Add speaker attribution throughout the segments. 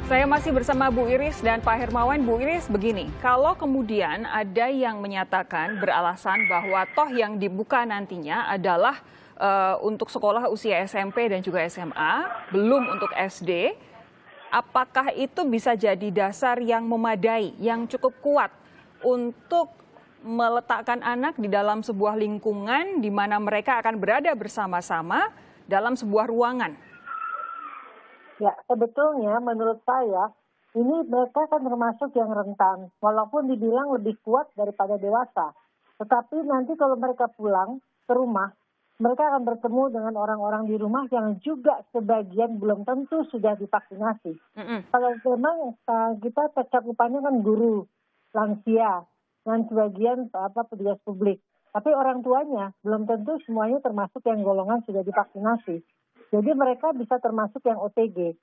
Speaker 1: Saya masih bersama Bu Iris dan Pak Hermawan. Bu Iris, begini, kalau kemudian ada yang menyatakan beralasan bahwa toh yang dibuka nantinya adalah untuk sekolah usia SMP dan juga SMA, belum untuk SD, apakah itu bisa jadi dasar yang memadai, yang cukup kuat untuk meletakkan anak di dalam sebuah lingkungan di mana mereka akan berada bersama-sama dalam sebuah ruangan?
Speaker 2: Ya, sebetulnya menurut saya ini mereka kan termasuk yang rentan, walaupun dibilang lebih kuat daripada dewasa. Tetapi nanti kalau mereka pulang ke rumah, mereka akan bertemu dengan orang-orang di rumah yang juga sebagian belum tentu sudah divaksinasi. Kalau memang kita cakupannya kan guru, lansia, dan sebagian petugas publik. Tapi orang tuanya belum tentu semuanya termasuk yang golongan sudah divaksinasi. Jadi mereka bisa termasuk yang OTG.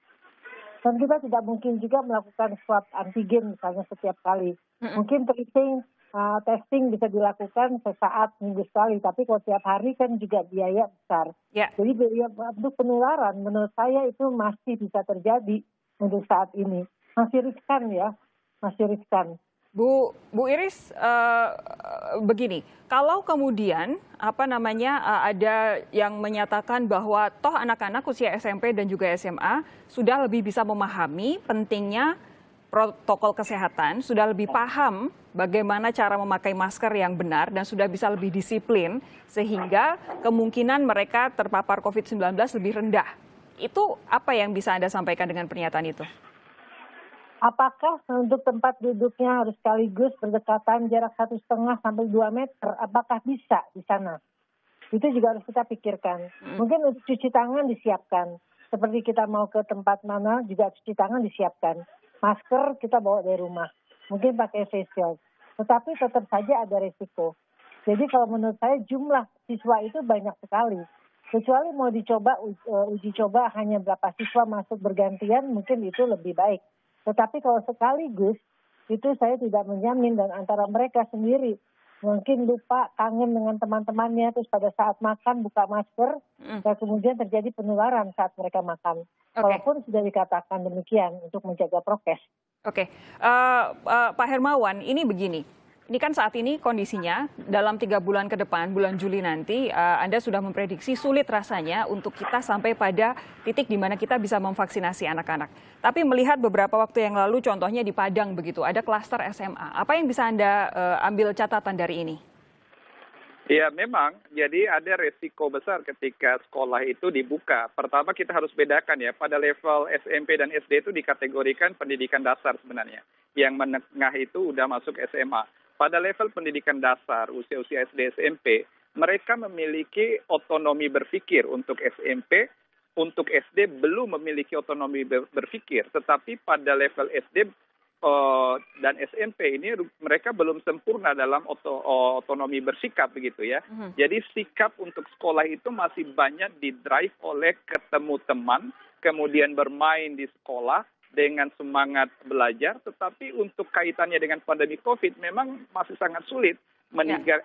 Speaker 2: Dan kita tidak mungkin juga melakukan swab antigen misalnya setiap kali. Mungkin testing bisa dilakukan sesaat, minggu sekali. Tapi kalau tiap hari kan juga biaya besar. Jadi biaya untuk penularan menurut saya itu masih bisa terjadi untuk saat ini. Masih riskan ya, masih riskan.
Speaker 1: Bu Iris, begini, kalau kemudian ada yang menyatakan bahwa toh anak-anak usia SMP dan juga SMA sudah lebih bisa memahami pentingnya protokol kesehatan, sudah lebih paham bagaimana cara memakai masker yang benar dan sudah bisa lebih disiplin sehingga kemungkinan mereka terpapar COVID-19 lebih rendah. Itu apa yang bisa Anda sampaikan dengan pernyataan itu?
Speaker 2: Apakah untuk tempat duduknya harus sekaligus berdekatan jarak 1,5 sampai 2 meter? Apakah bisa di sana? Itu juga harus kita pikirkan. Mungkin untuk cuci tangan disiapkan. Seperti kita mau ke tempat mana juga cuci tangan disiapkan. Masker kita bawa dari rumah. Mungkin pakai face shield. Tetapi tetap saja ada resiko. Jadi kalau menurut saya jumlah siswa itu banyak sekali. Kecuali mau dicoba uji coba hanya berapa siswa masuk bergantian, mungkin itu lebih baik. Tetapi kalau sekaligus, itu saya tidak menjamin dan antara mereka sendiri mungkin lupa, kangen dengan teman-temannya, terus pada saat makan buka masker, dan kemudian terjadi penularan saat mereka makan. Walaupun sudah dikatakan demikian untuk menjaga prokes.
Speaker 1: Pak Hermawan, ini begini. Ini kan saat ini kondisinya dalam 3 bulan ke depan, bulan Juli nanti, Anda sudah memprediksi sulit rasanya untuk kita sampai pada titik di mana kita bisa memvaksinasi anak-anak. Tapi melihat beberapa waktu yang lalu, contohnya di Padang begitu, ada klaster SMA. Apa yang bisa Anda ambil catatan dari ini?
Speaker 3: Ya memang, jadi ada resiko besar ketika sekolah itu dibuka. Pertama kita harus bedakan ya, pada level SMP dan SD itu dikategorikan pendidikan dasar sebenarnya. Yang menengah itu udah masuk SMA. Pada level pendidikan dasar, usia-usia SD, SMP, mereka memiliki otonomi berpikir untuk SMP, untuk SD belum memiliki otonomi berpikir. Tetapi pada level SD dan SMP ini mereka belum sempurna dalam otonomi bersikap begitu ya. Jadi sikap untuk sekolah itu masih banyak didrive oleh ketemu teman, kemudian bermain di sekolah, dengan semangat belajar, tetapi untuk kaitannya dengan pandemi COVID memang masih sangat sulit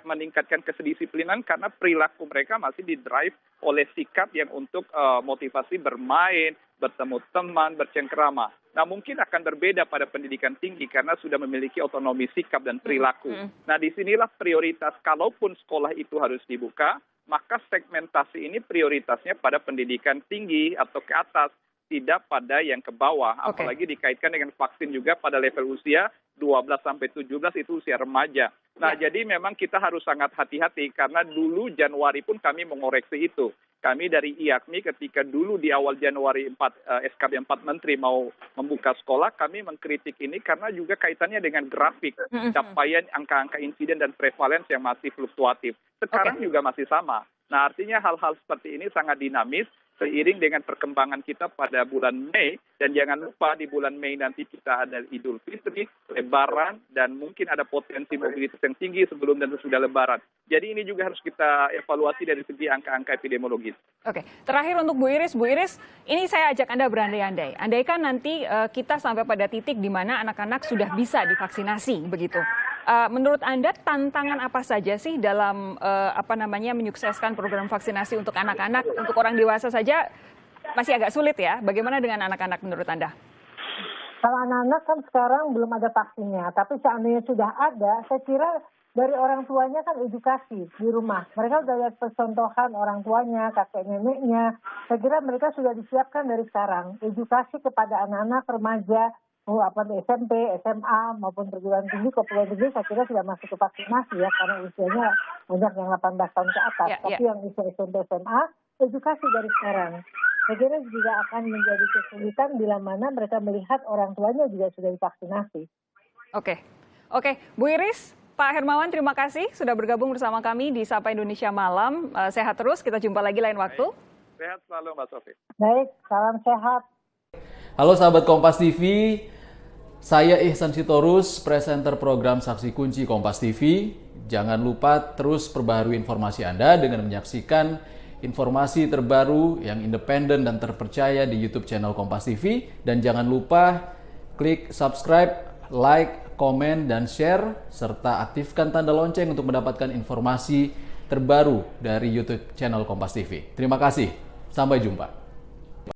Speaker 3: meningkatkan kedisiplinan karena perilaku mereka masih didrive oleh sikap yang untuk motivasi bermain, bertemu teman, bercengkrama. Nah mungkin akan berbeda pada pendidikan tinggi karena sudah memiliki otonomi sikap dan perilaku. Nah disinilah prioritas, kalaupun sekolah itu harus dibuka, maka segmentasi ini prioritasnya pada pendidikan tinggi atau ke atas, tidak pada yang ke bawah, apalagi dikaitkan dengan vaksin juga pada level usia 12 sampai 17 itu usia remaja. Nah, jadi memang kita harus sangat hati-hati karena dulu Januari pun kami mengoreksi itu. Kami dari IAKMI ketika dulu di awal Januari SKB 4 Menteri mau membuka sekolah, kami mengkritik ini karena juga kaitannya dengan grafik capaian angka-angka insiden dan prevalensi yang masih fluktuatif. Sekarang juga masih sama. Nah, artinya hal-hal seperti ini sangat dinamis. Seiring dengan perkembangan kita pada bulan Mei, dan jangan lupa di bulan Mei nanti kita ada Idul Fitri, Lebaran, dan mungkin ada potensi mobilitas yang tinggi sebelum dan sesudah Lebaran. Jadi ini juga harus kita evaluasi dari segi angka-angka epidemiologis.
Speaker 1: Terakhir untuk Bu Iris, ini saya ajak Anda berandai-andai. Andaikan nanti kita sampai pada titik di mana anak-anak sudah bisa divaksinasi, begitu. Menurut Anda tantangan apa saja sih dalam menyukseskan program vaksinasi untuk anak-anak, untuk orang dewasa saja masih agak sulit ya? Bagaimana dengan anak-anak menurut Anda?
Speaker 2: Kalau anak-anak kan sekarang belum ada vaksinnya, tapi seandainya sudah ada, saya kira dari orang tuanya kan edukasi di rumah. Mereka sudah lihat percontohan orang tuanya, kakek neneknya. Saya kira mereka sudah disiapkan dari sekarang. Edukasi kepada anak-anak, remaja, SMP, SMA, maupun perguruan tinggi, perguruan tinggi saya kira sudah masuk ke vaksinasi ya, karena usianya banyak yang 18 tahun ke atas. Tapi yang usia SMP, SMA, edukasi dari sekarang. Saya kira juga akan menjadi kesulitan bila mana mereka melihat orang tuanya juga sudah divaksinasi.
Speaker 1: Oke, Bu Iris, Pak Hermawan, terima kasih sudah bergabung bersama kami di Sapa Indonesia Malam. Sehat terus, kita jumpa lagi lain waktu.
Speaker 3: Sehat selalu, Mbak Sofi.
Speaker 2: Baik, salam sehat.
Speaker 4: Halo sahabat Kompas TV, saya Ihsan Sitorus, presenter program Saksi Kunci Kompas TV. Jangan lupa terus perbaharui informasi Anda dengan menyaksikan informasi terbaru yang independen dan terpercaya di YouTube channel Kompas TV. Dan jangan lupa klik subscribe, like, komen, dan share, serta aktifkan tanda lonceng untuk mendapatkan informasi terbaru dari YouTube channel Kompas TV. Terima kasih, sampai jumpa.